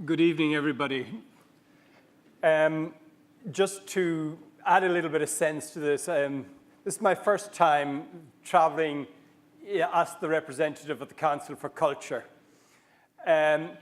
Good evening, everybody. Just to add a little bit of sense to this, this is my first time traveling as the representative of the Council for Culture.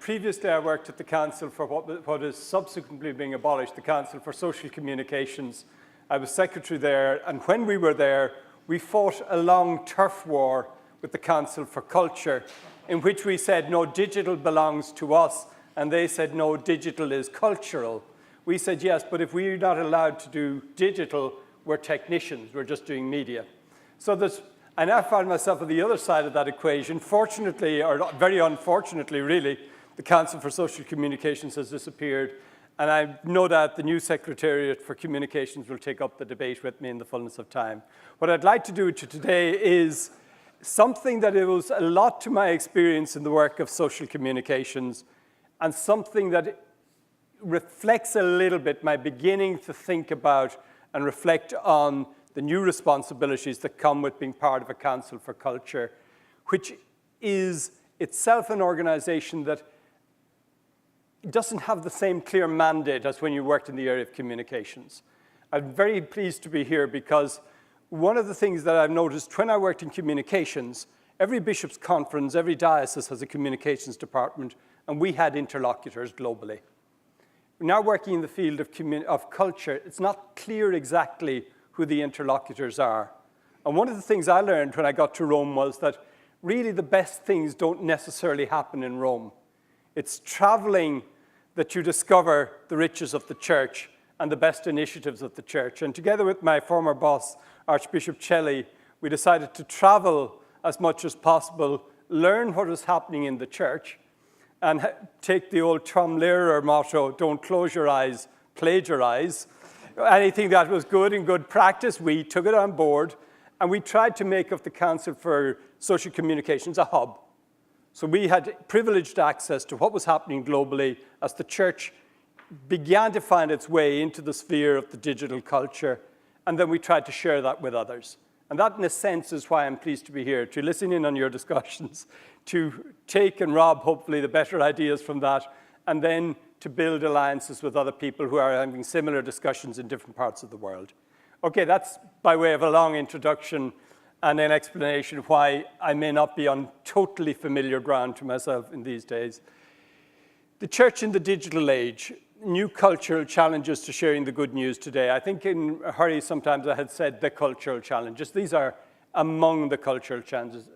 Previously, I worked at the Council for what is subsequently being abolished, the Council for Social Communications. I was secretary there, and when we were there, we fought a long turf war with the Council for Culture, in which we said, no, digital belongs to us, and they said, no, digital is cultural. We said, yes, but if we're not allowed to do digital, we're technicians, we're just doing media. I now found myself on the other side of that equation. Fortunately, or very unfortunately, really, the Council for Social Communications has disappeared, and I know that the new Secretariat for Communications will take up the debate with me in the fullness of time. What I'd like to do today is something that owes a lot to my experience in the work of social communications, and something that reflects a little bit my beginning to think about and reflect on the new responsibilities that come with being part of a Council for Culture, which is itself an organization that doesn't have the same clear mandate as when you worked in the area of communications. I'm very pleased to be here because one of the things that I've noticed when I worked in communications, every bishop's conference, every diocese has a communications department, and we had interlocutors globally. Now working in the field of culture, it's not clear exactly who the interlocutors are. And one of the things I learned when I got to Rome was that really the best things don't necessarily happen in Rome. It's traveling that you discover the riches of the church and the best initiatives of the church. And together with my former boss, Archbishop Celli, we decided to travel as much as possible, learn what was happening in the church, and take the old Tom Lehrer motto, don't close your eyes, plagiarize. Anything that was good in good practice, we took it on board, and we tried to make of the Council for Social Communications a hub. So we had privileged access to what was happening globally as the church began to find its way into the sphere of the digital culture, and then we tried to share that with others. And that, in a sense, is why I'm pleased to be here, to listen in on your discussions, to take and rob, hopefully, the better ideas from that, and then to build alliances with other people who are having similar discussions in different parts of the world. Okay, that's by way of a long introduction and an explanation of why I may not be on totally familiar ground to myself in these days. The church in the digital age, new cultural challenges to sharing the good news today. I think in a hurry sometimes I had said the cultural challenges. These are among the cultural challenges.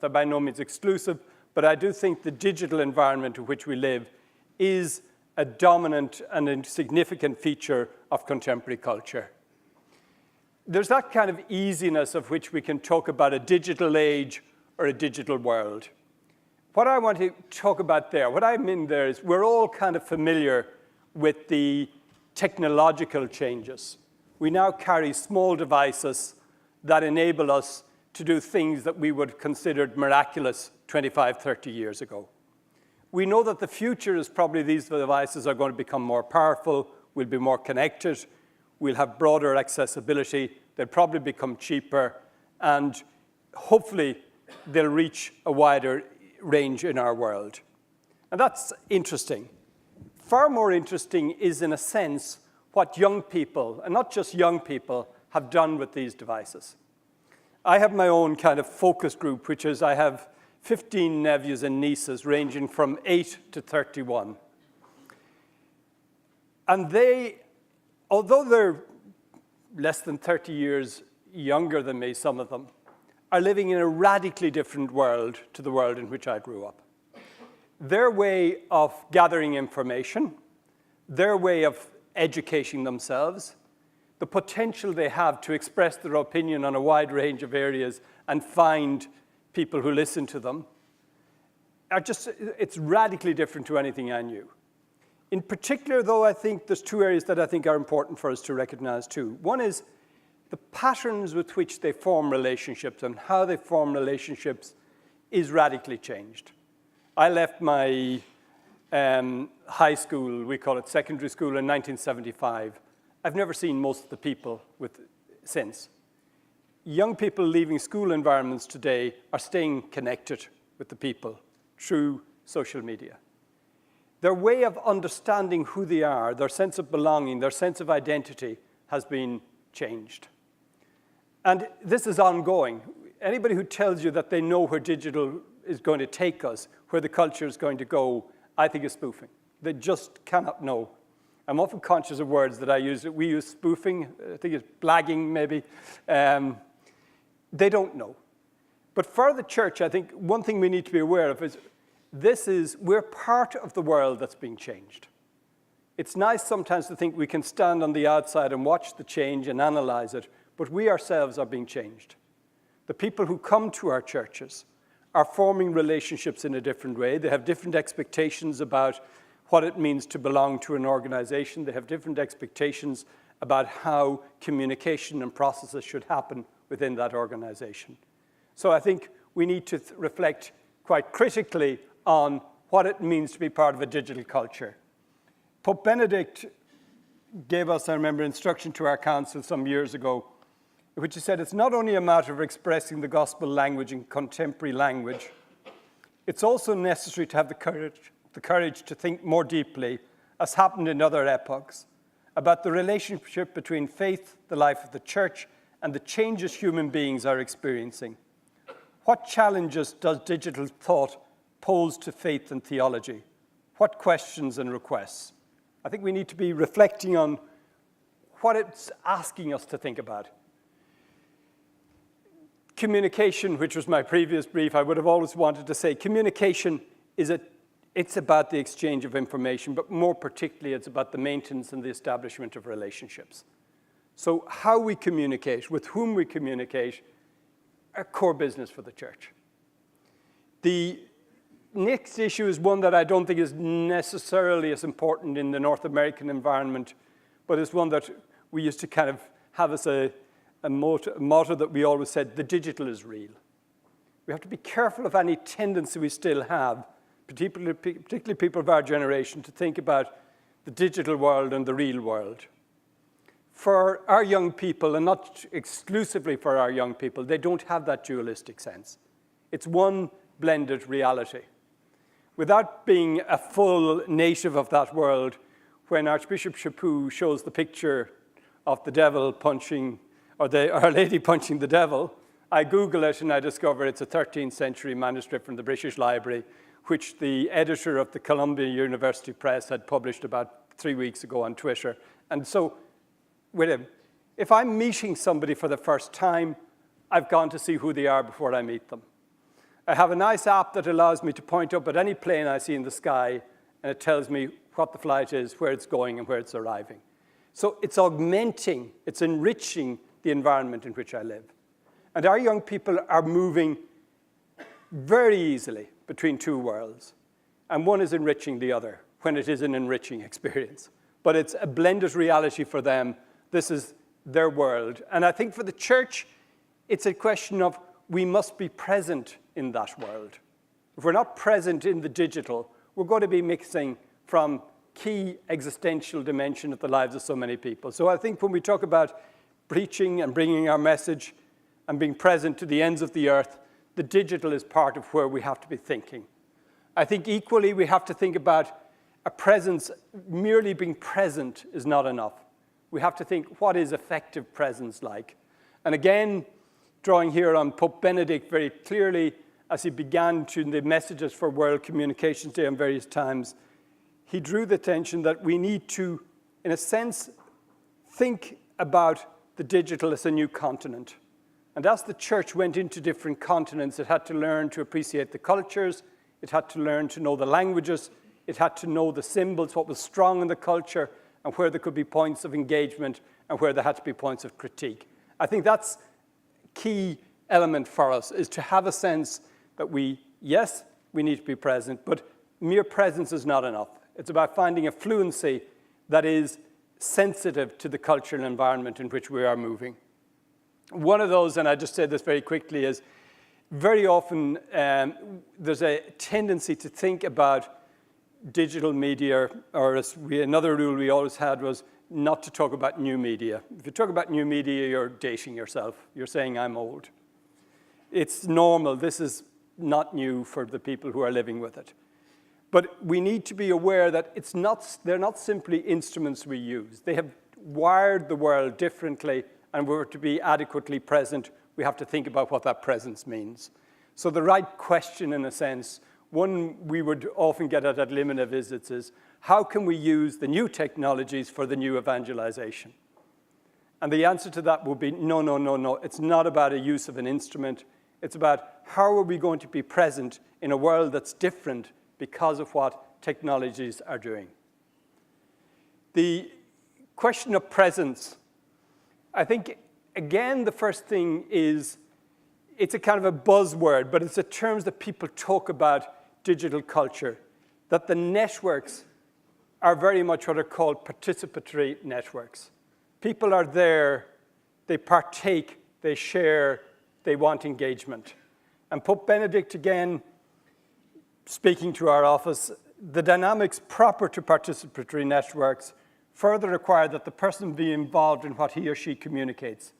They're by no means exclusive, but I do think the digital environment in which we live is a dominant and a significant feature of contemporary culture. There's that kind of easiness of which we can talk about a digital age or a digital world. What I want to talk about there, what I mean there is we're all kind of familiar with the technological changes. We now carry small devices that enable us to do things that we would have considered miraculous 25, 30 years ago. We know that the future is probably these devices are going to become more powerful, we'll be more connected, we'll have broader accessibility, they'll probably become cheaper, and hopefully they'll reach a wider range in our world. And that's interesting. Far more interesting is, in a sense, what young people, and not just young people, have done with these devices. I have my own kind of focus group, which is I have 15 nephews and nieces ranging from 8 to 31. And they, although they're less than 30 years younger than me, some of them, are living in a radically different world to the world in which I grew up. Their way of gathering information, their way of educating themselves, the potential they have to express their opinion on a wide range of areas and find people who listen to them, it's radically different to anything I knew. In particular, though, I think there's two areas that I think are important for us to recognize too. One is the patterns with which they form relationships and how they form relationships is radically changed. I left my high school, we call it secondary school, in 1975. I've never seen most of the people since. Young people leaving school environments today are staying connected with the people through social media. their way of understanding who they are, their sense of belonging, their sense of identity has been changed. And this is ongoing. Anybody who tells you that they know where digital is going to take us, where the culture is going to go, I think is spoofing. They just cannot know. I'm often conscious of words that I use. We use spoofing. I think it's blagging, maybe. They don't know. But for the church, I think one thing we need to be aware of is we're part of the world that's being changed. It's nice sometimes to think we can stand on the outside and watch the change and analyze it, but we ourselves are being changed. The people who come to our churches are forming relationships in a different way. They have different expectations about what it means to belong to an organization. They have different expectations about how communication and processes should happen within that organization. So I think we need to reflect quite critically on what it means to be part of a digital culture. Pope Benedict gave us, I remember, instruction to our council some years ago, in which he said it's not only a matter of expressing the gospel language in contemporary language, it's also necessary to have the courage to think more deeply, as happened in other epochs, about the relationship between faith, the life of the church, and the changes human beings are experiencing. What challenges does digital thought pose to faith and theology? What questions and requests? I think we need to be reflecting on what it's asking us to think about. Communication, which was my previous brief, I would have always wanted to say, communication it's about the exchange of information, but more particularly, it's about the maintenance and the establishment of relationships. So how we communicate, with whom we communicate, are core business for the church. The next issue is one that I don't think is necessarily as important in the North American environment, but is one that we used to kind of have as a motto that we always said: the digital is real. We have to be careful of any tendency we still have, particularly people of our generation, to think about the digital world and the real world. For our young people, and not exclusively for our young people, they don't have that dualistic sense. It's one blended reality. Without being a full native of that world, when Archbishop Chaput shows the picture of the devil punching, or Our Lady punching the devil, I Google it and I discover it's a 13th century manuscript from the British Library, which the editor of the Columbia University Press had published about 3 weeks ago on Twitter. And so, with him, if I'm meeting somebody for the first time, I've gone to see who they are before I meet them. I have a nice app that allows me to point up at any plane I see in the sky, and it tells me what the flight is, where it's going, and where it's arriving. So it's augmenting, it's enriching the environment in which I live. And our young people are moving very easily between two worlds, and one is enriching the other when it is an enriching experience. But it's a blended reality for them. This is their world. And I think for the church, it's a question of we must be present in that world. If we're not present in the digital, we're going to be mixing from key existential dimension of the lives of so many people. So I think when we talk about preaching and bringing our message and being present to the ends of the earth, the digital is part of where we have to be thinking. I think equally we have to think about a presence. Merely being present is not enough. We have to think, what is effective presence like? And again, drawing here on Pope Benedict very clearly, as he began to the messages for World Communications Day on various times, he drew the attention that we need to, in a sense, think about the digital as a new continent. And as the church went into different continents, it had to learn to appreciate the cultures, it had to learn to know the languages, it had to know the symbols, what was strong in the culture, and where there could be points of engagement, and where there had to be points of critique. I think that's a key element for us, is to have a sense that yes, we need to be present, but mere presence is not enough. It's about finding a fluency that is sensitive to the cultural environment in which we are moving. One of those, and I just said this very quickly, is very often there's a tendency to think about digital media, or another rule we always had was not to talk about new media. If you talk about new media, you're dating yourself. You're saying, I'm old. It's normal. This is not new for the people who are living with it. But we need to be aware that they're not simply instruments we use. They have wired the world differently, and we're to be adequately present. We have to think about what that presence means. So the right question, in a sense, one we would often get at Limina visits is, how can we use the new technologies for the new evangelization? And the answer to that will be, no, no, no, no. It's not about a use of an instrument. It's about how are we going to be present in a world that's different because of what technologies are doing. The question of presence, I think, again, the first thing is, it's a kind of a buzzword, but it's the terms that people talk about digital culture, that the networks are very much what are called participatory networks. People are there, they partake, they share, they want engagement. And Pope Benedict, again, speaking to our office, the dynamics proper to participatory networks further require that the person be involved in what he or she communicates.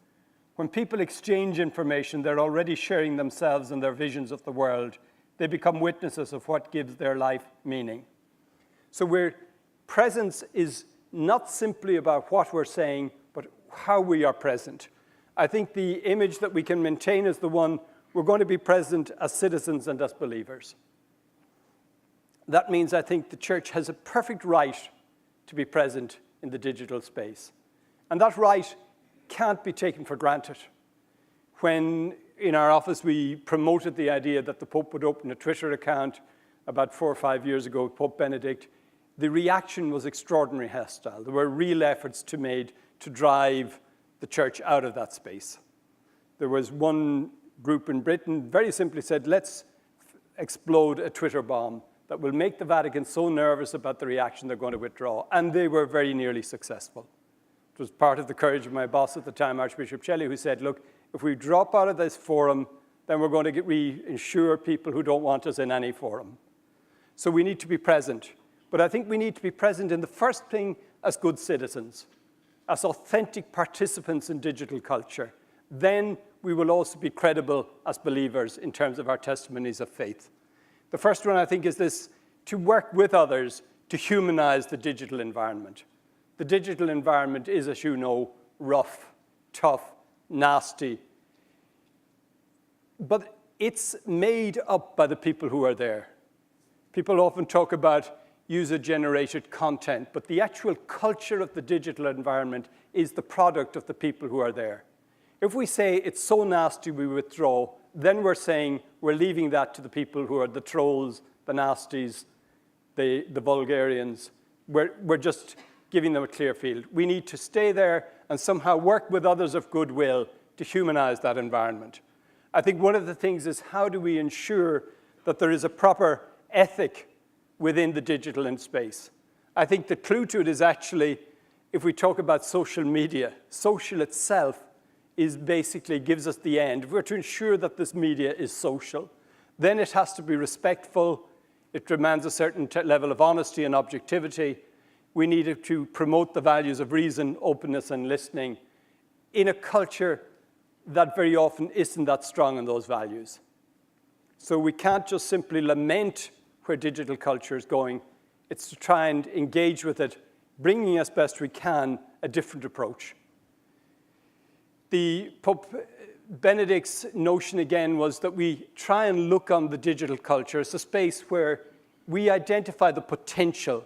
When people exchange information, they're already sharing themselves and their visions of the world. They become witnesses of what gives their life meaning. So presence is not simply about what we're saying, but how we are present. I think the image that we can maintain is the one we're going to be present as citizens and as believers. That means I think the church has a perfect right to be present in the digital space. And that right can't be taken for granted. When in our office we promoted the idea that the Pope would open a Twitter account about 4 or 5 years ago, Pope Benedict, the reaction was extraordinarily hostile. There were real efforts made to drive the church out of that space. There was one group in Britain very simply said, let's explode a Twitter bomb that will make the Vatican so nervous about the reaction they're going to withdraw. And they were very nearly successful. It was part of the courage of my boss at the time, Archbishop Shelley, who said, look, if we drop out of this forum, then we're going to reinsure people who don't want us in any forum. So we need to be present. But I think we need to be present in the first thing as good citizens, as authentic participants in digital culture. Then we will also be credible as believers in terms of our testimonies of faith. The first one, I think, is this, to work with others to humanize the digital environment. The digital environment is, as you know, rough, tough, nasty. But it's made up by the people who are there. People often talk about user-generated content, but the actual culture of the digital environment is the product of the people who are there. If we say it's so nasty we withdraw, then we're saying we're leaving that to the people who are the trolls, the nasties, the vulgarians. We're just giving them a clear field. We need to stay there and somehow work with others of goodwill to humanize that environment. I think one of the things is, how do we ensure that there is a proper ethic within the digital space? I think the clue to it is actually, if we talk about social media, social itself basically gives us the end. If we're to ensure that this media is social, then it has to be respectful. It demands a certain level of honesty and objectivity. We need to promote the values of reason, openness, and listening in a culture that very often isn't that strong in those values. So we can't just simply lament where digital culture is going. It's to try and engage with it, bringing as best we can a different approach. The Pope Benedict's notion, again, was that we try and look on the digital culture as a space where we identify the potential,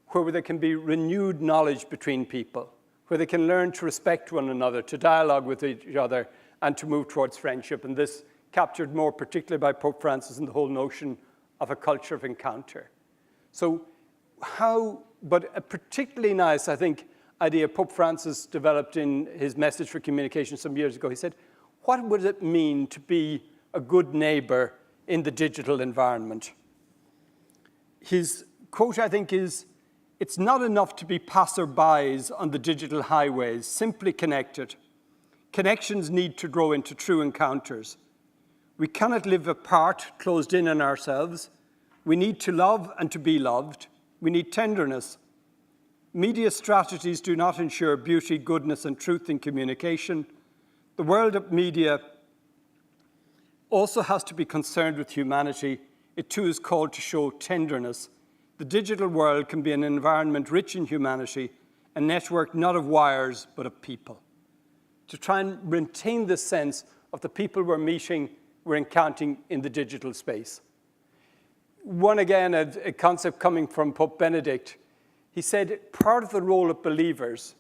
where there can be renewed knowledge between people, where they can learn to respect one another, to dialogue with each other, and to move towards friendship. And this captured more particularly by Pope Francis and the whole notion of a culture of encounter. So but a particularly nice, I think, idea Pope Francis developed in his message for communication some years ago. He said, what would it mean to be a good neighbor in the digital environment? His quote, I think, is, it's not enough to be passerbys on the digital highways, simply connected. Connections need to grow into true encounters. We cannot live apart, closed in on ourselves. We need to love and to be loved. We need tenderness. Media strategies do not ensure beauty, goodness, and truth in communication. The world of media also has to be concerned with humanity. It too is called to show tenderness the digital world can be an environment rich in humanity, a network not of wires, but of people. To try and maintain the sense of the people we're meeting, we're encountering in the digital space. One, again, a concept coming from Pope Benedict, he said part of the role of believers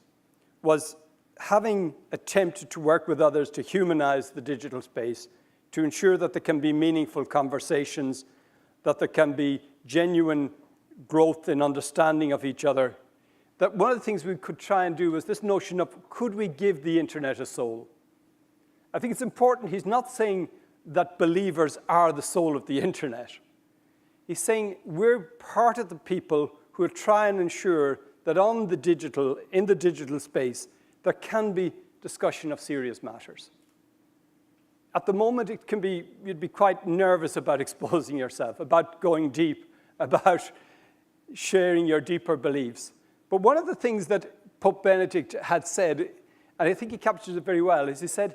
was having attempted to work with others to humanize the digital space, to ensure that there can be meaningful conversations, that there can be genuine growth in understanding of each other. That one of the things we could try and do was this notion of, could we give the internet a soul? I think it's important, he's not saying that believers are the soul of the internet. He's saying we're part of the people who will try and ensure that in the digital space, there can be discussion of serious matters. At the moment, you'd be quite nervous about exposing yourself, about going deep, about sharing your deeper beliefs. But one of the things that Pope Benedict had said, and I think he captures it very well, is he said,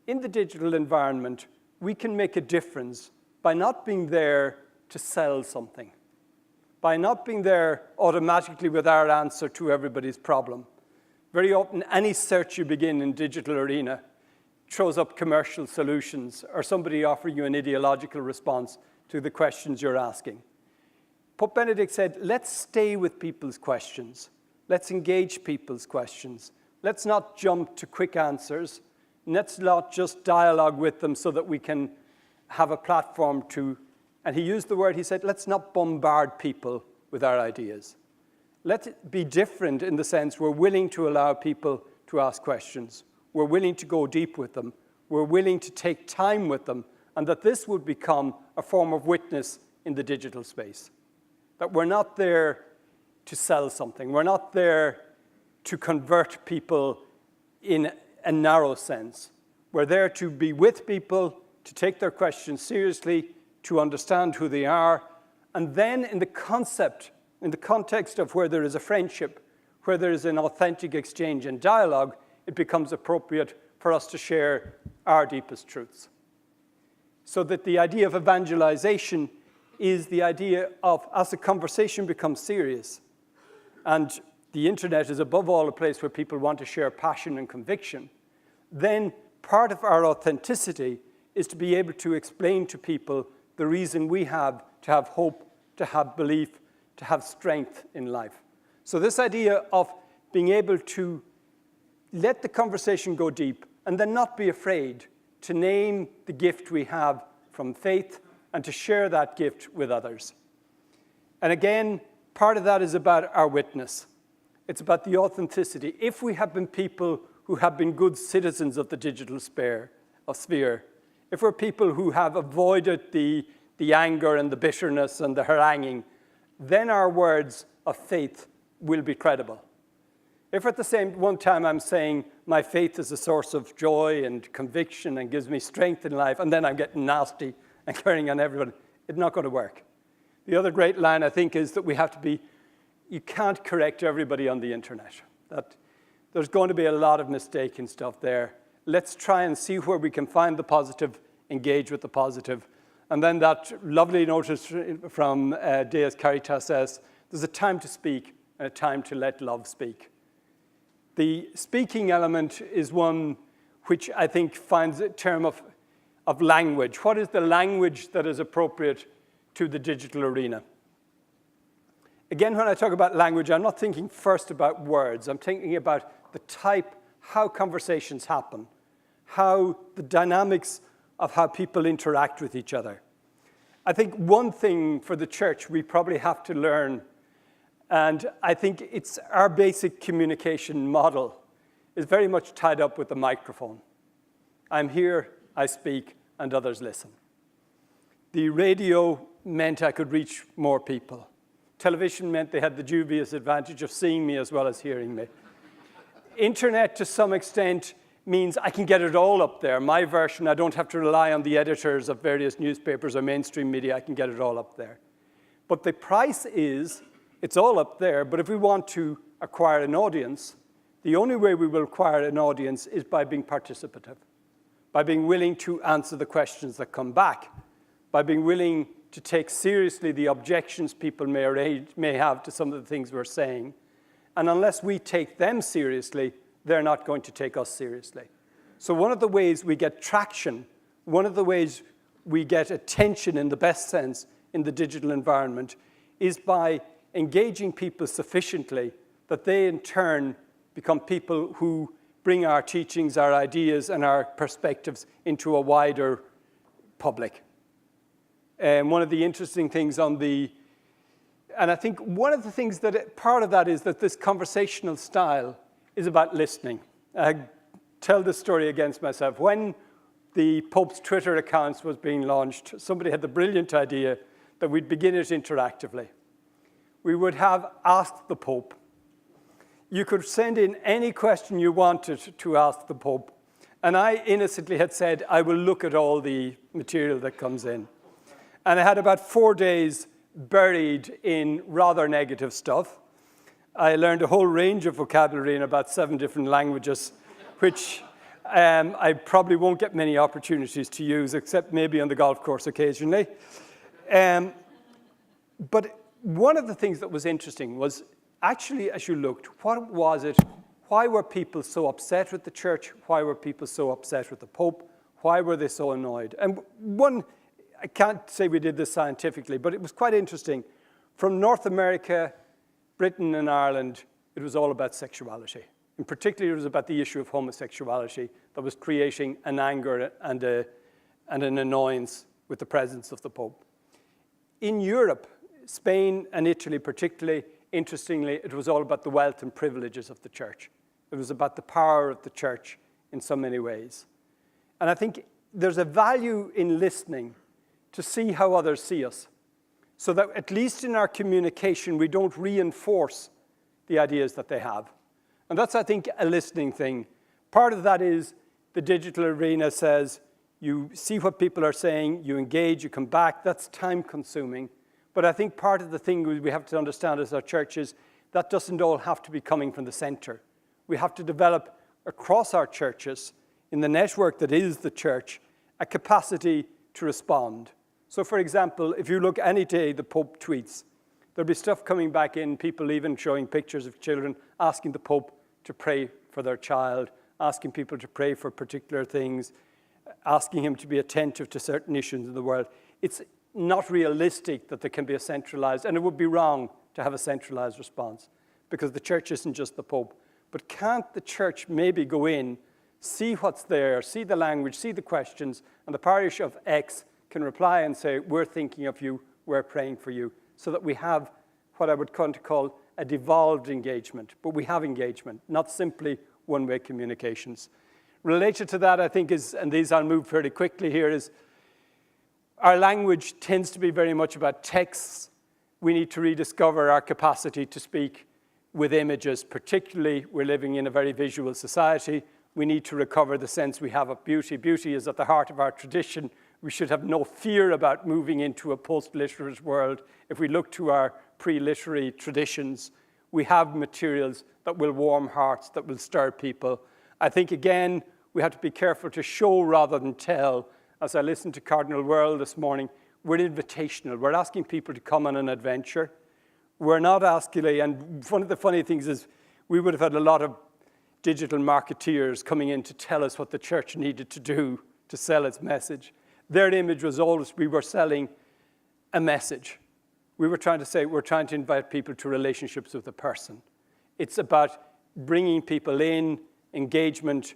in the digital environment, we can make a difference by not being there to sell something, by not being there automatically with our answer to everybody's problem. Very often, any search you begin in digital arena throws up commercial solutions or somebody offering you an ideological response to the questions you're asking. Pope Benedict said, let's stay with people's questions. Let's engage people's questions. Let's not jump to quick answers. Let's not just dialogue with them so that we can have a platform to, and he used the word, he said, let's not bombard people with our ideas. Let it be different in the sense we're willing to allow people to ask questions. We're willing to go deep with them. We're willing to take time with them, and that this would become a form of witness in the digital space. That we're not there to sell something. We're not there to convert people in a narrow sense. We're there to be with people, to take their questions seriously, to understand who they are, and then in the context of where there is a friendship, where there is an authentic exchange and dialogue, it becomes appropriate for us to share our deepest truths. So that the idea of evangelization is the idea of, as the conversation becomes serious, and the internet is above all a place where people want to share passion and conviction, then part of our authenticity is to be able to explain to people the reason we have to have hope, to have belief, to have strength in life. So this idea of being able to let the conversation go deep and then not be afraid to name the gift we have from faith and to share that gift with others. And again, part of that is about our witness. It's about the authenticity. If we have been people who have been good citizens of the digital sphere, if we're people who have avoided the anger and the bitterness and the haranguing, then our words of faith will be credible. If at the same one time I'm saying my faith is a source of joy and conviction and gives me strength in life, and then I'm getting nasty and carrying on everyone, it's not going to work. The other great line, I think, is that we have to be, you can't correct everybody on the internet. That there's going to be a lot of mistaken stuff there. Let's try and see where we can find the positive, engage with the positive. And then that lovely notice from Deus Caritas says, there's a time to speak and a time to let love speak. The speaking element is one which I think finds a term of language. What is the language that is appropriate to the digital arena? Again, when I talk about language, I'm not thinking first about words. I'm thinking about the type, how conversations happen, how the dynamics of how people interact with each other. I think one thing for the church we probably have to learn, and I think it's our basic communication model, is very much tied up with the microphone. I'm here, I speak, and others listen. The radio meant I could reach more people. Television meant they had the dubious advantage of seeing me as well as hearing me. Internet, to some extent, means I can get it all up there. My version, I don't have to rely on the editors of various newspapers or mainstream media. I can get it all up there. But the price is, it's all up there, but if we want to acquire an audience, the only way we will acquire an audience is by being participative, by being willing to answer the questions that come back, by being willing to take seriously the objections people may have to some of the things we're saying. And unless we take them seriously, they're not going to take us seriously. So one of the ways we get traction, one of the ways we get attention in the best sense in the digital environment is by engaging people sufficiently that they in turn become people who bring our teachings, our ideas, and our perspectives into a wider public. And one of the interesting things and I think one of the things part of that is that this conversational style is about listening. I tell this story against myself. When the Pope's Twitter accounts was being launched, somebody had the brilliant idea that we'd begin it interactively. We would have asked the Pope. You could send in any question you wanted to ask the Pope. And I innocently had said, I will look at all the material that comes in. And I had about 4 days buried in rather negative stuff. I learned a whole range of vocabulary in about 7 different languages, which I probably won't get many opportunities to use, except maybe on the golf course occasionally. But one of the things that was interesting was actually, as you looked, what was it? Why were people so upset with the church? Why were people so upset with the Pope? Why were they so annoyed? And one, I can't say we did this scientifically, but it was quite interesting. From North America, Britain, and Ireland, it was all about sexuality. In particular, it was about the issue of homosexuality that was creating an anger and an annoyance with the presence of the Pope. In Europe, Spain and Italy particularly, interestingly, it was all about the wealth and privileges of the church. It was about the power of the church in so many ways. And I think there's a value in listening to see how others see us, so that at least in our communication, we don't reinforce the ideas that they have. And that's, I think, a listening thing. Part of that is the digital arena says, you see what people are saying, you engage, you come back. That's time-consuming. But I think part of the thing we have to understand as our church is that doesn't all have to be coming from the center. We have to develop across our churches, in the network that is the church, a capacity to respond. So, for example, if you look any day, the Pope tweets, there'll be stuff coming back in, people even showing pictures of children, asking the Pope to pray for their child, asking people to pray for particular things, asking him to be attentive to certain issues in the world. It's not realistic that there can be a centralized, and it would be wrong to have a centralized response, because the church isn't just the Pope. But can't the church maybe go in, see what's there, see the language, see the questions, and the parish of X can reply and say, we're thinking of you, we're praying for you, so that we have what I would come to call a devolved engagement. But we have engagement, not simply one-way communications. Related to that, I think, is, and these I'll move fairly quickly here, is our language tends to be very much about texts. We need to rediscover our capacity to speak with images, particularly we're living in a very visual society. We need to recover the sense we have of beauty. Beauty is at the heart of our tradition. We should have no fear about moving into a post-literate world. If we look to our pre-literary traditions, we have materials that will warm hearts, that will stir people. I think, again, we have to be careful to show rather than tell. As I listened to Cardinal Wuerl this morning, we're invitational. We're asking people to come on an adventure. We're not asking, and one of the funny things is we would have had a lot of digital marketeers coming in to tell us what the church needed to do to sell its message. Their image was always we were selling a message. We were trying to say we're trying to invite people to relationships with a person. It's about bringing people in, engagement,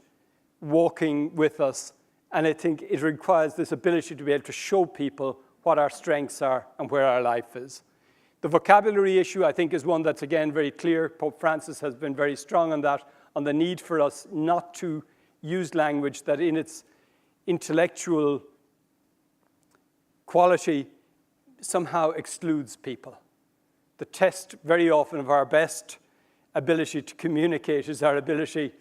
walking with us, and I think it requires this ability to be able to show people what our strengths are and where our life is. The vocabulary issue, I think, is one that's, again, very clear. Pope Francis has been very strong on that, on the need for us not to use language that in its intellectual quality somehow excludes people. The test very often of our best ability to communicate is our ability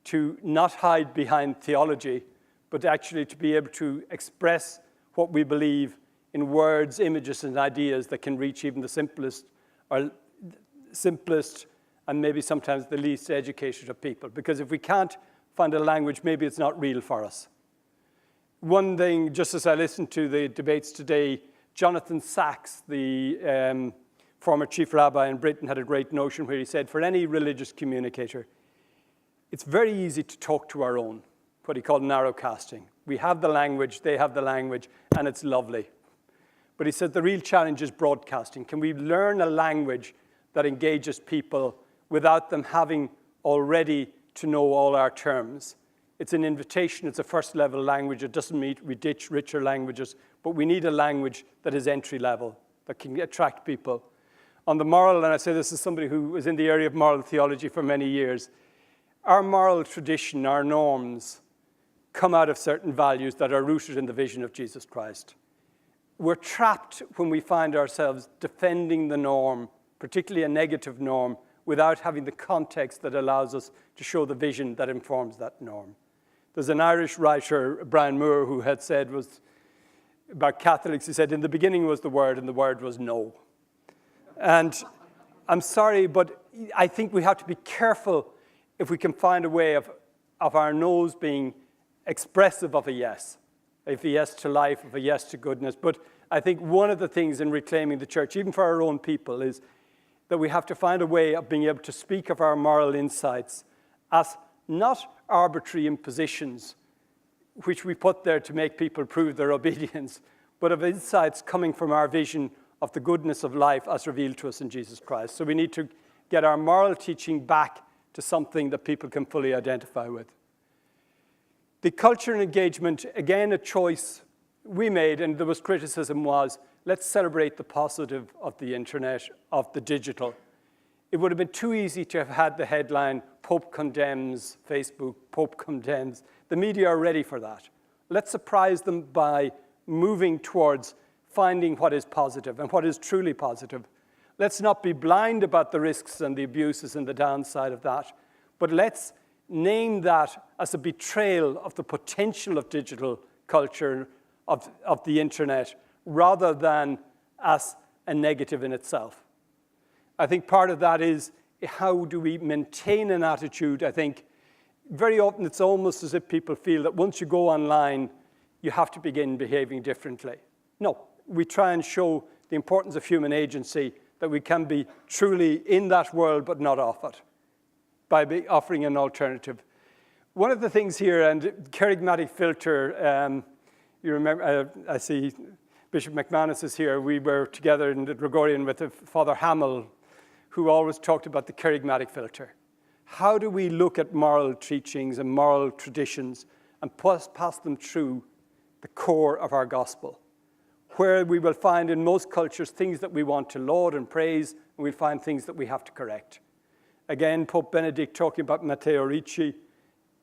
to not hide behind theology, but actually to be able to express what we believe in words, images, and ideas that can reach even the simplest and maybe sometimes the least educated of people. Because if we can't find a language, maybe it's not real for us. One thing, just as I listened to the debates today, Jonathan Sacks, the former chief rabbi in Britain, had a great notion where he said, for any religious communicator, it's very easy to talk to our own, what he called narrowcasting. We have the language, they have the language, and it's lovely. But he said the real challenge is broadcasting. Can we learn a language that engages people without them having already to know all our terms? It's an invitation, it's a first level language. It doesn't mean we ditch richer languages, but we need a language that is entry level, that can attract people. On the moral, and I say this as somebody who was in the area of moral theology for many years, our moral tradition, our norms, come out of certain values that are rooted in the vision of Jesus Christ. We're trapped when we find ourselves defending the norm, particularly a negative norm, without having the context that allows us to show the vision that informs that norm. There's an Irish writer, Brian Moore, who had said was about Catholics, he said, in the beginning was the Word, and the Word was no. And I'm sorry, but I think we have to be careful if we can find a way of our no's being expressive of a yes to life, of a yes to goodness. But I think one of the things in reclaiming the church, even for our own people, is that we have to find a way of being able to speak of our moral insights as not arbitrary impositions, which we put there to make people prove their obedience, but of insights coming from our vision of the goodness of life as revealed to us in Jesus Christ. So we need to get our moral teaching back to something that people can fully identify with. The culture and engagement, again, a choice we made, and there was criticism, was let's celebrate the positive of the internet, of the digital. It would have been too easy to have had the headline, Pope condemns Facebook, Pope condemns. The media are ready for that. Let's surprise them by moving towards finding what is positive and what is truly positive. Let's not be blind about the risks and the abuses and the downside of that, but let's name that as a betrayal of the potential of digital culture, of the internet, rather than as a negative in itself. I think part of that is how do we maintain an attitude. I think very often it's almost as if people feel that once you go online, you have to begin behaving differently. No, we try and show the importance of human agency, that we can be truly in that world but not off it, by offering an alternative. One of the things here, and charismatic filter, you remember, I see Bishop McManus is here. We were together in the Gregorian with Father Hamill, who always talked about the charismatic filter. How do we look at moral teachings and moral traditions and pass them through the core of our gospel, where we will find in most cultures things that we want to laud and praise, and we'll find things that we have to correct. Again, Pope Benedict talking about Matteo Ricci,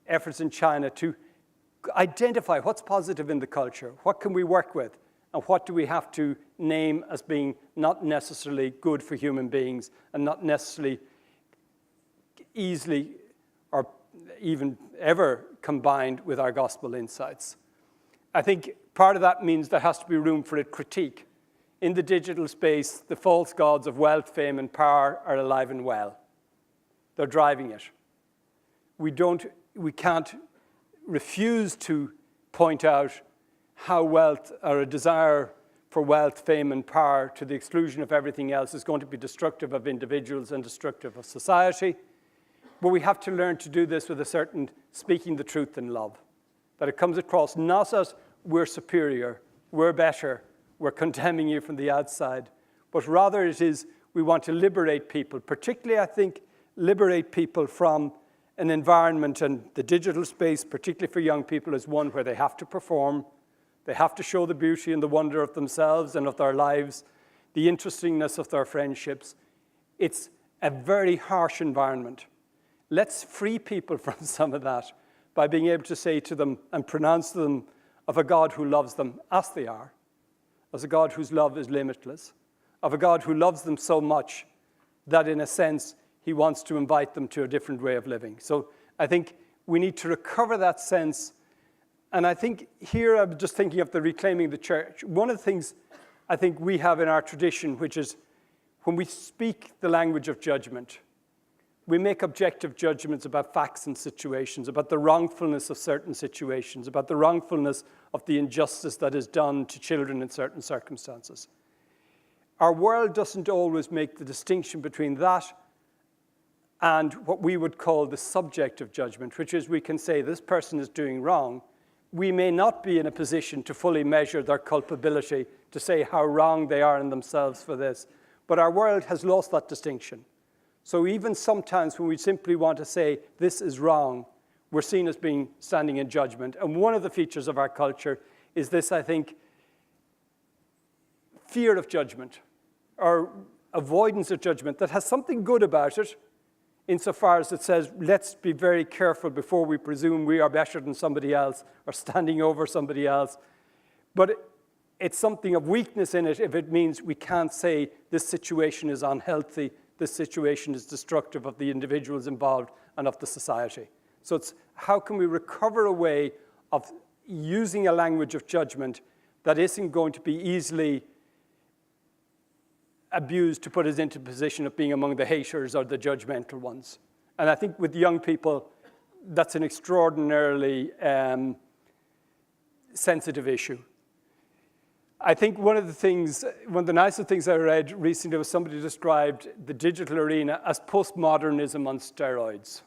efforts in China to identify what's positive in the culture, what can we work with, and what do we have to name as being not necessarily good for human beings and not necessarily easily or even ever combined with our gospel insights. I think part of that means there has to be room for a critique. In the digital space, the false gods of wealth, fame, and power are alive and well. They're driving it. We can't refuse to point out how wealth, or a desire for wealth, fame, and power to the exclusion of everything else is going to be destructive of individuals and destructive of society. But we have to learn to do this with a certain speaking the truth in love. That it comes across not as we're superior, we're better, we're condemning you from the outside, but rather it is we want to liberate people, particularly I think liberate people from an environment, and the digital space, particularly for young people, is one where they have to perform, they have to show the beauty and the wonder of themselves and of their lives, the interestingness of their friendships. It's a very harsh environment. Let's free people from some of that by being able to say to them and pronounce to them of a God who loves them as they are, as a God whose love is limitless, of a God who loves them so much that in a sense he wants to invite them to a different way of living. So I think we need to recover that sense. And I think here I'm just thinking of the reclaiming the church. One of the things I think we have in our tradition, which is when we speak the language of judgment, We make objective judgments about facts and situations, about the wrongfulness of certain situations, about the wrongfulness of the injustice that is done to children in certain circumstances. Our world doesn't always make the distinction between that and what we would call the subjective judgment, which is we can say this person is doing wrong. We may not be in a position to fully measure their culpability, to say how wrong they are in themselves for this, but our world has lost that distinction. So even sometimes when we simply want to say this is wrong, we're seen as being standing in judgment. And one of the features of our culture is this, I think, fear of judgment or avoidance of judgment that has something good about it insofar as it says, let's be very careful before we presume we are better than somebody else or standing over somebody else. But it's something of weakness in it if it means we can't say this situation is unhealthy, this situation is destructive of the individuals involved and of the society. So it's how can we recover a way of using a language of judgment that isn't going to be easily abused to put us into a position of being among the haters or the judgmental ones. And I think with young people, that's an extraordinarily sensitive issue. I think one of the nicest things I read recently was somebody described the digital arena as postmodernism on steroids.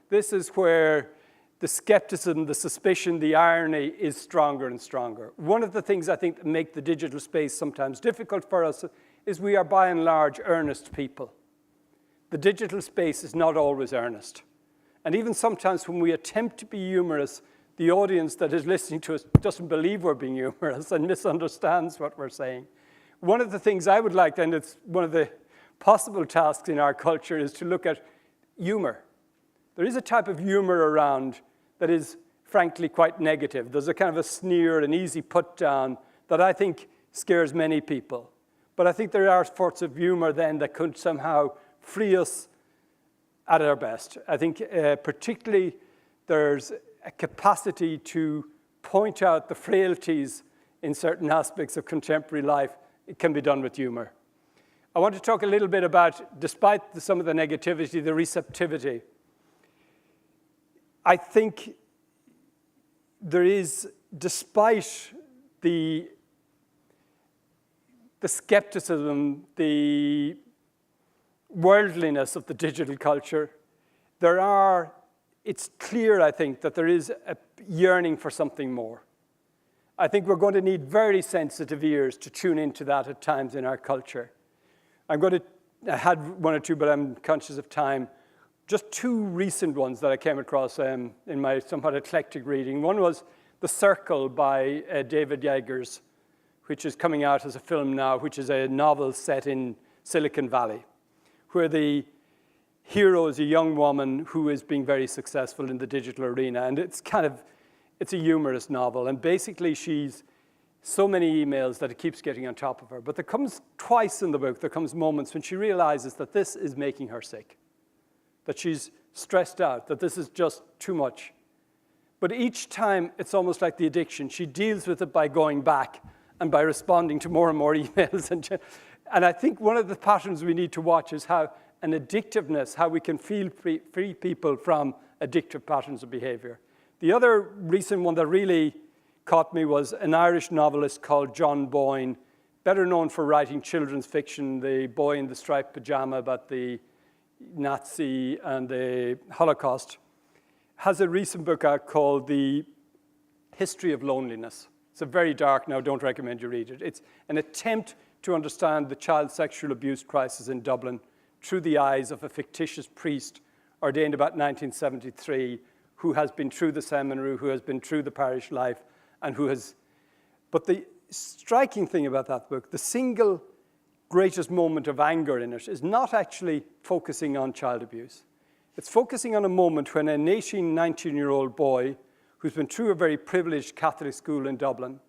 This is where the skepticism, the suspicion, the irony is stronger and stronger. One of the things I think that make the digital space sometimes difficult for us is we are by and large earnest people. The digital space is not always earnest. And even sometimes when we attempt to be humorous, the audience that is listening to us doesn't believe we're being humorous and misunderstands what we're saying. One of the things I would like, and it's one of the possible tasks in our culture, is to look at humor. There is a type of humor around that is frankly quite negative. There's a kind of a sneer, an easy put down that I think scares many people. But I think there are sorts of humor then that could somehow free us at our best. I think particularly there's a capacity to point out the frailties in certain aspects of contemporary life. It can be done with humor. I want to talk a little bit about, despite some of the negativity, the receptivity. I think there is, despite the skepticism, the worldliness of the digital culture, it's clear, I think, that there is a yearning for something more. I think we're going to need very sensitive ears to tune into that at times in our culture. I had one or two, but I'm conscious of time. Just two recent ones that I came across in my somewhat eclectic reading. One was The Circle by David Yeagers, which is coming out as a film now, which is a novel set in Silicon Valley, where the hero is a young woman who is being very successful in the digital arena. And it's a humorous novel. And basically she's so many emails that it keeps getting on top of her. But there comes twice in the book, there comes moments when she realizes that this is making her sick, that she's stressed out, that this is just too much. But each time it's almost like the addiction. She deals with it by going back and by responding to more and more emails. And I think one of the patterns we need to watch is how an addictiveness, how we can free people from addictive patterns of behavior. The other recent one that really caught me was an Irish novelist called John Boyne, better known for writing children's fiction, The Boy in the Striped Pajama about the Nazi and the Holocaust, has a recent book out called The History of Loneliness. It's a very dark, now don't recommend you read it. It's an attempt to understand the child sexual abuse crisis in Dublin through the eyes of a fictitious priest ordained about 1973 who has been through the seminary, who has been through the parish life, and who has... But the striking thing about that book, the single greatest moment of anger in it is not actually focusing on child abuse. It's focusing on a moment when an 18, 19-year-old boy who's been through a very privileged Catholic school in Dublin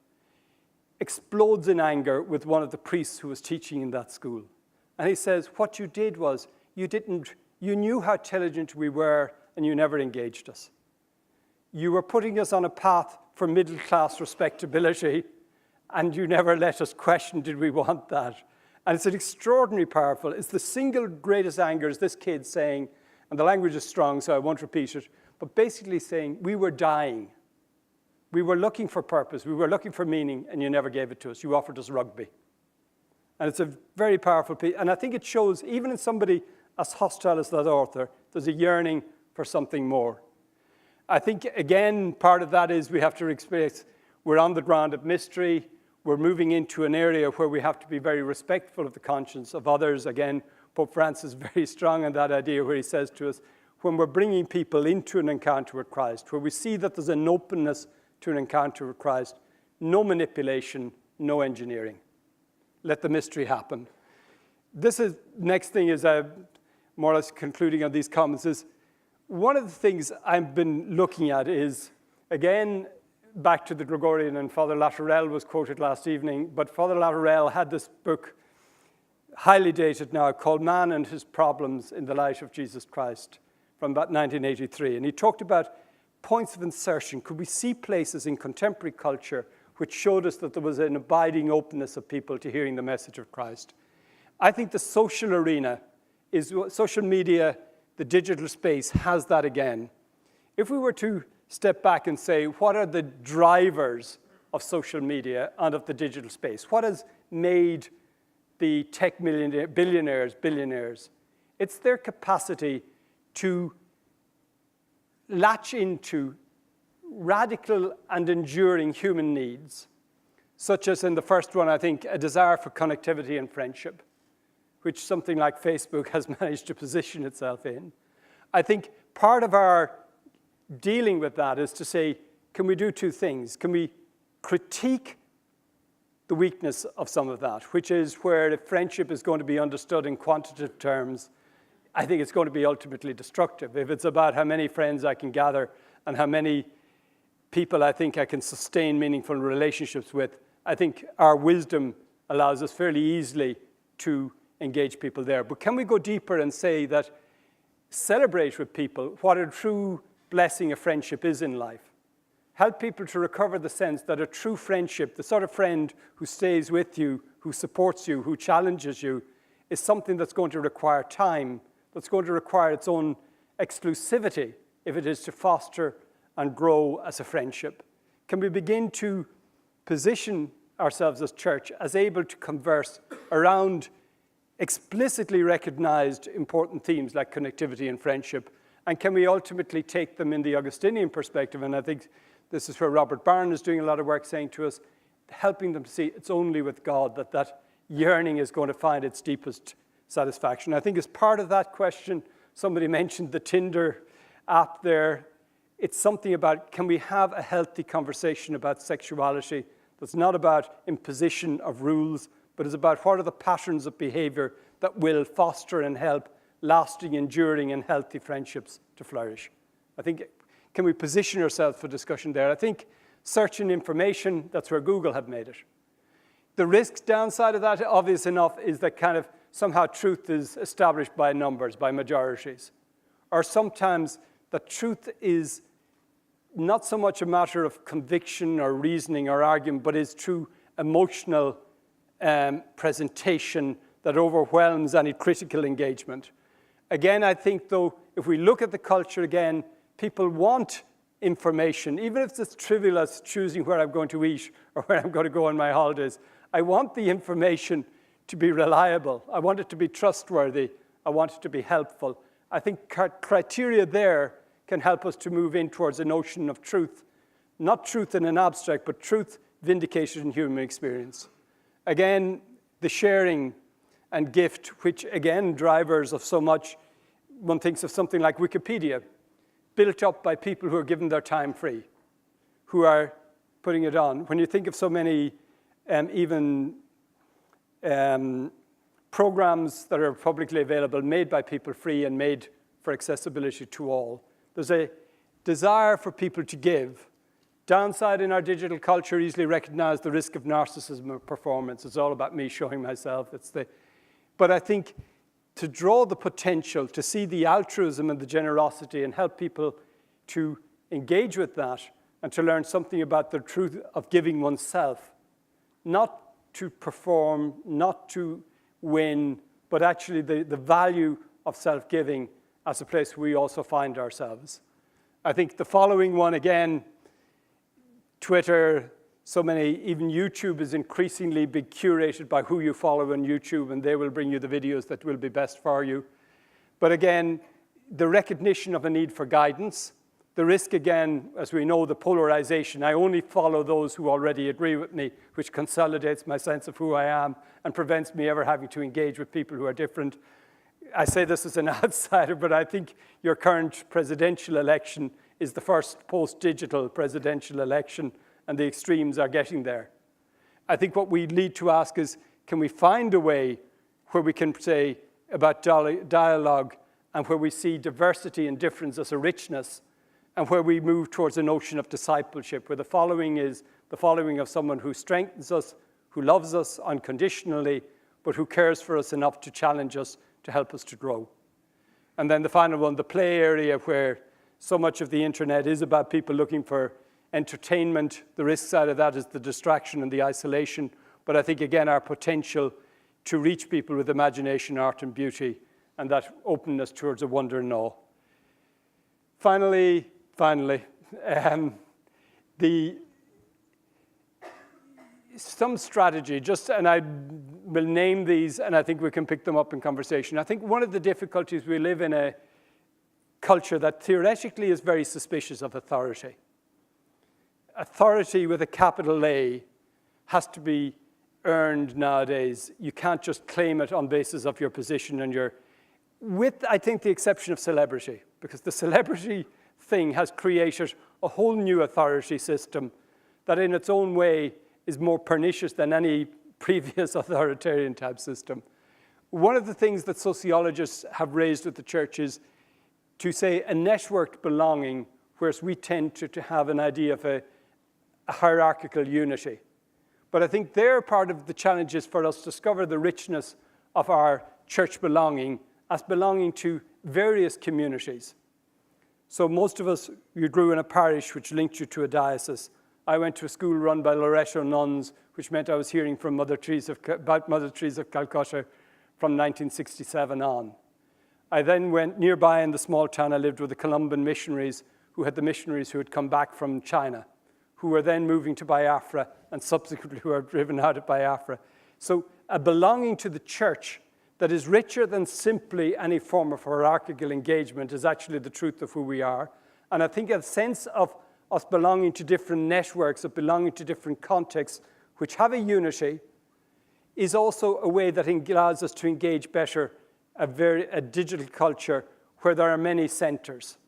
explodes in anger with one of the priests who was teaching in that school. And he says, what you did was, you knew how intelligent we were and you never engaged us. You were putting us on a path for middle-class respectability and you never let us question, did we want that? And it's an extraordinarily powerful, it's the single greatest anger is this kid saying, and the language is strong, so I won't repeat it, but basically saying, we were dying. We were looking for purpose, we were looking for meaning, and you never gave it to us. You offered us rugby. And it's a very powerful piece. And I think it shows, even in somebody as hostile as that author, there's a yearning for something more. I think, again, part of that is we have to experience, we're on the ground of mystery, we're moving into an area where we have to be very respectful of the conscience of others. Again, Pope Francis is very strong on that idea where he says to us, when we're bringing people into an encounter with Christ, where we see that there's an openness to an encounter with Christ, no manipulation, no engineering. Let the mystery happen. This is, next thing is, more or less concluding on these comments, is one of the things I've been looking at is, again, back to the Gregorian, and Father Latorelle was quoted last evening, but Father Latorelle had this book, highly dated now, called Man and His Problems in the Light of Jesus Christ, from about 1983. And he talked about points of insertion. Could we see places in contemporary culture which showed us that there was an abiding openness of people to hearing the message of Christ? I think the social arena is, social media, the digital space has that again. If we were to step back and say, what are the drivers of social media and of the digital space? What has made the tech billionaires? It's their capacity to latch into radical and enduring human needs, such as in the first one, I think, a desire for connectivity and friendship, which something like Facebook has managed to position itself in. I think part of our dealing with that is to say, can we do two things? Can we critique the weakness of some of that, which is where if friendship is going to be understood in quantitative terms, I think it's going to be ultimately destructive. If it's about how many friends I can gather and how many people I think I can sustain meaningful relationships with, I think our wisdom allows us fairly easily to engage people there. But can we go deeper and say that celebrate with people what a true blessing a friendship is in life? Help people to recover the sense that a true friendship, the sort of friend who stays with you, who supports you, who challenges you, is something that's going to require time, that's going to require its own exclusivity if it is to foster and grow as a friendship. Can we begin to position ourselves as church as able to converse around explicitly recognized important themes like connectivity and friendship? And can we ultimately take them in the Augustinian perspective? And I think this is where Robert Barron is doing a lot of work, saying to us, helping them to see it's only with God that that yearning is going to find its deepest satisfaction. I think as part of that question, somebody mentioned the Tinder app there. It's something about, can we have a healthy conversation about sexuality that's not about imposition of rules, but is about what are the patterns of behavior that will foster and help lasting, enduring, and healthy friendships to flourish. I think, can we position ourselves for discussion there? I think searching information, that's where Google have made it. The risk downside of that, obvious enough, is that kind of somehow truth is established by numbers, by majorities. Or sometimes the truth is not so much a matter of conviction or reasoning or argument, but is true emotional presentation that overwhelms any critical engagement. Again, I think, though, if we look at the culture again, people want information, even if it's as trivial as choosing where I'm going to eat or where I'm going to go on my holidays. I want the information to be reliable. I want it to be trustworthy. I want it to be helpful. I think criteria there can help us to move in towards a notion of truth. Not truth in an abstract, but truth vindicated in human experience. Again, the sharing and gift, which again, drivers of so much, one thinks of something like Wikipedia, built up by people who are given their time free, who are putting it on. When you think of so many programs that are publicly available, made by people free and made for accessibility to all, there's a desire for people to give. Downside in our digital culture, easily recognize the risk of narcissism or performance. It's all about me showing myself. But I think to draw the potential, to see the altruism and the generosity and help people to engage with that and to learn something about the truth of giving oneself, not to perform, not to win, but actually the value of self-giving as a place where we also find ourselves. I think the following one, again, Twitter, so many, even YouTube is increasingly being curated by who you follow on YouTube, and they will bring you the videos that will be best for you. But again, the recognition of a need for guidance, the risk again, as we know, the polarization. I only follow those who already agree with me, which consolidates my sense of who I am and prevents me ever having to engage with people who are different. I say this as an outsider, but I think your current presidential election is the first post-digital presidential election, and the extremes are getting there. I think what we need to ask is, can we find a way where we can say about dialogue and where we see diversity and difference as a richness, and where we move towards a notion of discipleship, where the following is the following of someone who strengthens us, who loves us unconditionally, but who cares for us enough to challenge us, to help us to grow. And then the final one, the play area, where so much of the internet is about people looking for entertainment. The risk side of that is the distraction and the isolation. But I think, again, our potential to reach people with imagination, art, and beauty, and that openness towards a wonder and awe. Finally, some strategy, and I will name these, and I think we can pick them up in conversation. I think one of the difficulties, we live in a culture that theoretically is very suspicious of authority. Authority with a capital A has to be earned nowadays. You can't just claim it on basis of your position and with, I think, the exception of celebrity, because the celebrity thing has created a whole new authority system that in its own way is more pernicious than any previous authoritarian type system. One of the things that sociologists have raised with the church is to say a networked belonging, whereas we tend to have an idea of a hierarchical unity. But I think they're part of the challenges for us to discover the richness of our church belonging as belonging to various communities. So most of us, you grew in a parish which linked you to a diocese. I went to a school run by Loreto nuns, which meant I was hearing from about Mother Teresa of Calcutta from 1967 on. I then went nearby in the small town I lived with the Columban missionaries, who had the missionaries who had come back from China, who were then moving to Biafra and subsequently who were driven out of Biafra. So a belonging to the church that is richer than simply any form of hierarchical engagement is actually the truth of who we are. And I think a sense of us belonging to different networks, of belonging to different contexts, which have a unity, is also a way that allows us to engage better a digital culture where there are many centers.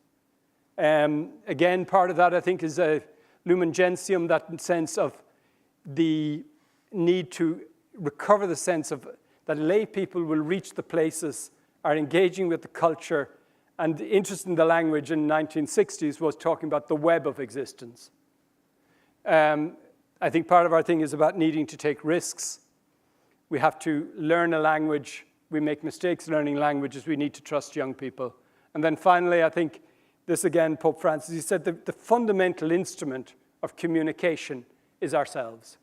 Again, part of that, I think, is a lumen gentium, that sense of the need to recover the sense of that lay people will reach the places, are engaging with the culture, and the interest in the language in the 1960s was talking about the web of existence. I think part of our thing is about needing to take risks. We have to learn a language. We make mistakes learning languages. We need to trust young people. And then finally, I think this again, Pope Francis, he said the fundamental instrument of communication is ourselves.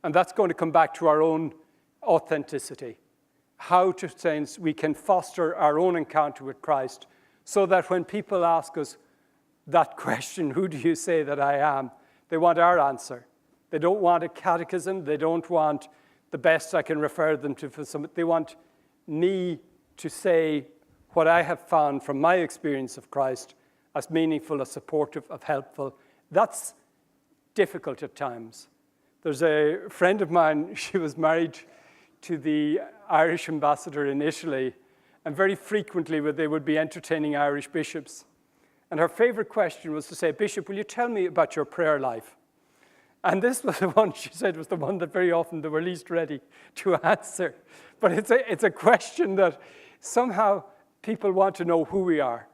And that's going to come back to our own authenticity. How to sense we can foster our own encounter with Christ so that when people ask us that question, who do you say that I am? They want our answer. They don't want a catechism. They don't want the best I can refer them to for some. They want me to say what I have found from my experience of Christ as meaningful, as supportive, as helpful. That's difficult at times. There's a friend of mine, she was married to the Irish ambassador in Italy, and very frequently they would be entertaining Irish bishops. And her favorite question was to say, "Bishop, will you tell me about your prayer life?" And this was the one, she said, was the one that very often they were least ready to answer. But it's a question that somehow people want to know who we are.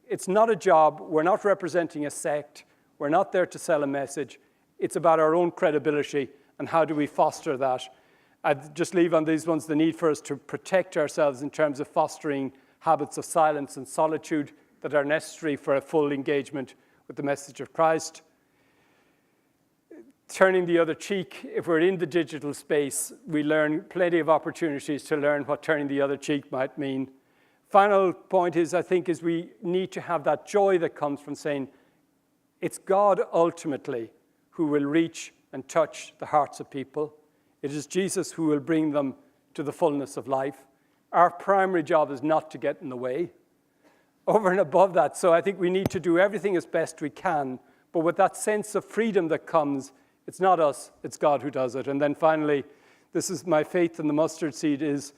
It's not a job. We're not representing a sect. We're not there to sell a message. It's about our own credibility and how do we foster that. I'd just leave on these ones the need for us to protect ourselves in terms of fostering habits of silence and solitude that are necessary for a full engagement with the message of Christ. turning the other cheek. If we're in the digital space, we learn plenty of opportunities to learn what turning the other cheek might mean. Final point is, I think, is we need to have that joy that comes from saying, it's God ultimately who will reach and touch the hearts of people. It is Jesus who will bring them to the fullness of life. Our primary job is not to get in the way. Over and above that, so I think we need to do everything as best we can, but with that sense of freedom that comes, it's not us, it's God who does it. And then finally, this is my faith in the mustard seed is,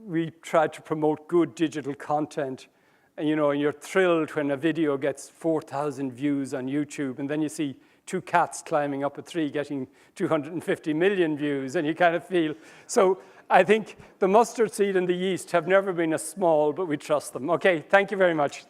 we try to promote good digital content, and you're thrilled when a video gets 4,000 views on YouTube, and then you see 2 cats climbing up a tree getting 250 million views, and you kind of feel, so I think the mustard seed and the yeast have never been as small, but we trust them. Okay, thank you very much.